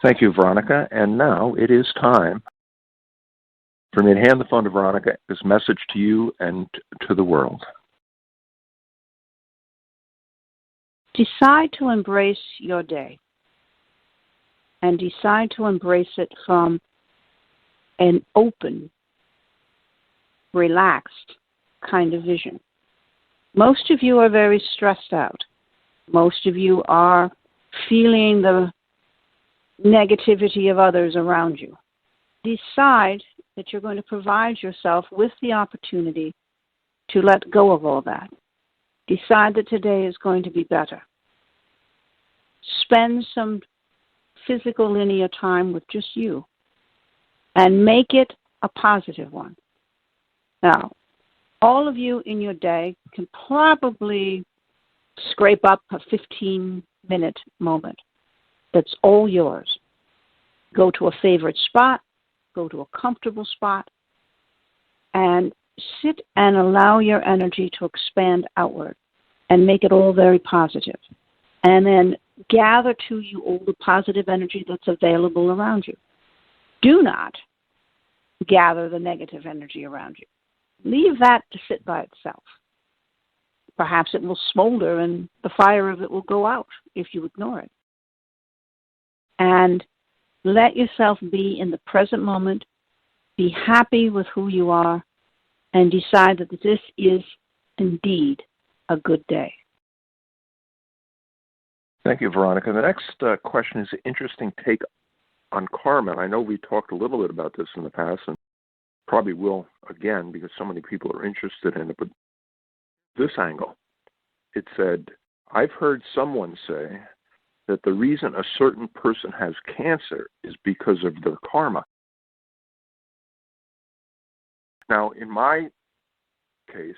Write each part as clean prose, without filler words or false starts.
Thank you, Veronica. And now it is time for me to hand the phone to Veronica, this message to you and to the world. Decide to embrace your day, and decide to embrace it from an open, relaxed kind of vision. Most of you are very stressed out. Most of you are feeling the negativity of others around you. Decide that you're going to provide yourself with the opportunity to let go of all that. Decide that today is going to be better. Spend some physical linear time with just you and make it a positive one. Now, all of you in your day can probably scrape up a 15-minute moment. That's all yours. Go to a favorite spot, go to a comfortable spot, and sit and allow your energy to expand outward and make it all very positive. And then gather to you all the positive energy that's available around you. Do not gather the negative energy around you. Leave that to sit by itself. Perhaps it will smolder and the fire of it will go out if you ignore it. And let yourself be in the present moment, be happy with who you are, and decide that this is indeed a good day. Thank you, Veronica. The next question is an interesting take on karma. I know we talked a little bit about this in the past and probably will again because so many people are interested in it, but this angle, it said, I've heard someone say that the reason a certain person has cancer is because of their karma. Now, in my case,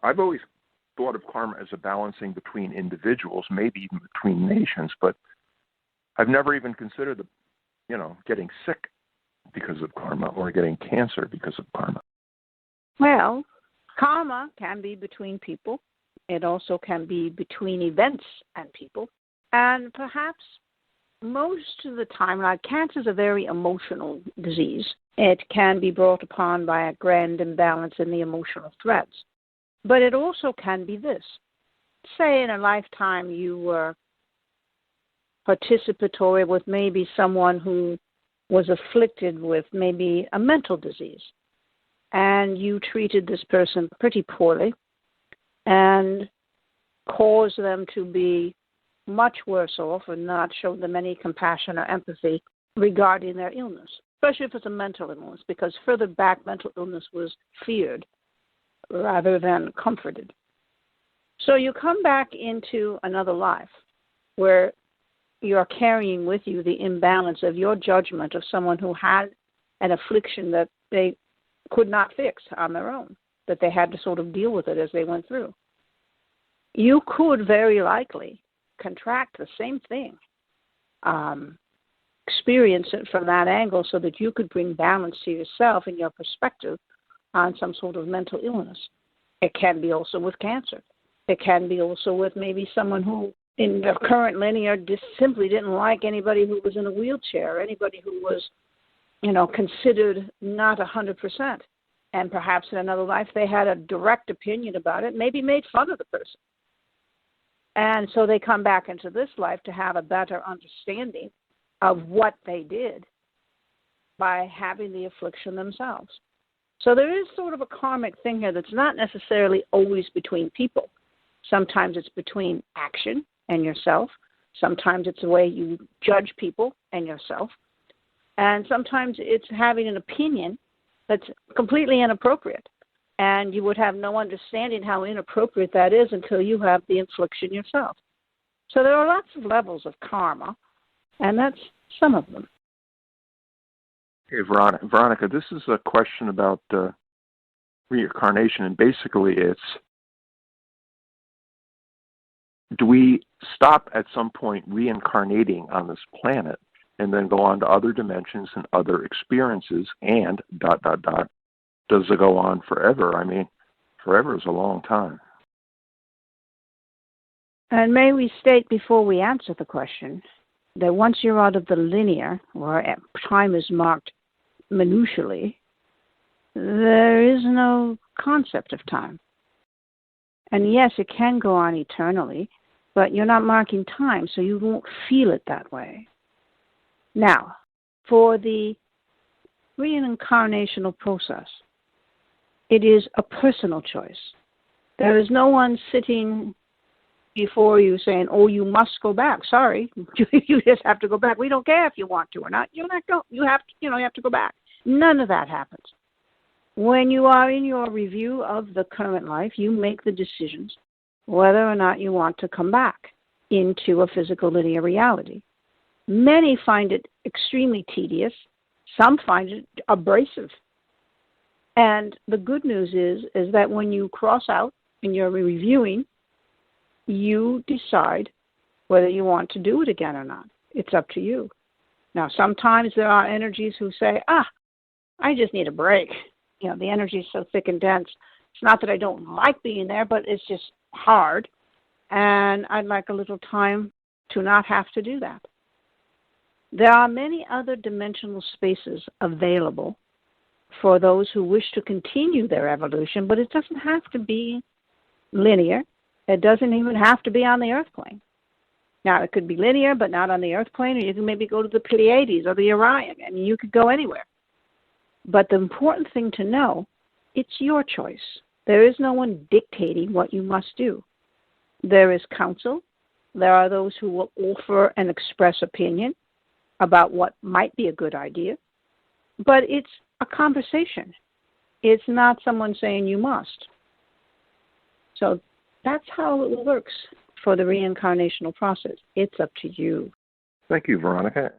I've always thought of karma as a balancing between individuals, maybe even between nations, but I've never even considered getting sick because of karma or getting cancer because of karma. Well, karma can be between people. It also can be between events and people. And perhaps most of the time, cancer is a very emotional disease. It can be brought upon by a grand imbalance in the emotional threads. But it also can be this. Say in a lifetime you were participatory with maybe someone who was afflicted with maybe a mental disease, and you treated this person pretty poorly and caused them to be much worse off and not show them any compassion or empathy regarding their illness, especially if it's a mental illness, because further back mental illness was feared rather than comforted. So you come back into another life where you're carrying with you the imbalance of your judgment of someone who had an affliction that they could not fix on their own, that they had to sort of deal with it as they went through. You could very likely contract the same thing, experience it from that angle so that you could bring balance to yourself and your perspective on some sort of mental illness. It can be also with cancer. It can be also with maybe someone who in the current linear just simply didn't like anybody who was in a wheelchair, anybody who was, considered not 100%. And perhaps in another life they had a direct opinion about it, maybe made fun of the person. And so they come back into this life to have a better understanding of what they did by having the affliction themselves. So there is sort of a karmic thing here that's not necessarily always between people. Sometimes it's between action and yourself. Sometimes it's the way you judge people and yourself. And sometimes it's having an opinion that's completely inappropriate. And you would have no understanding how inappropriate that is until you have the infliction yourself. So there are lots of levels of karma, and that's some of them. Hey, Veronica, this is a question about reincarnation, and basically it's, do we stop at some point reincarnating on this planet and then go on to other dimensions and other experiences and ... Does it go on forever? I mean, forever is a long time. And may we state before we answer the question that once you're out of the linear, where time is marked minutially, there is no concept of time. And yes, it can go on eternally, but you're not marking time, so you won't feel it that way. Now, for the reincarnational process, it is a personal choice. There is no one sitting before you saying, "Oh, you must go back." Sorry, you just have to go back. We don't care if you want to or not. You're not going. You have to. You have to go back. None of that happens. When you are in your review of the current life, you make the decisions whether or not you want to come back into a physical linear reality. Many find it extremely tedious. Some find it abrasive. And the good news is that when you cross out and you're reviewing, you decide whether you want to do it again or not. It's up to you. Now, sometimes there are energies who say, I just need a break. The energy is so thick and dense. It's not that I don't like being there, but it's just hard. And I'd like a little time to not have to do that. There are many other dimensional spaces available for those who wish to continue their evolution, but it doesn't have to be linear. It doesn't even have to be on the earth plane. Now, it could be linear, but not on the earth plane, or you can maybe go to the Pleiades or the Orion, and you could go anywhere. But the important thing to know, it's your choice. There is no one dictating what you must do. There is counsel. There are those who will offer and express opinion about what might be a good idea. But it's a conversation. It's not someone saying you must. So that's how it works for the reincarnational process. It's up to you. Thank you, Veronica.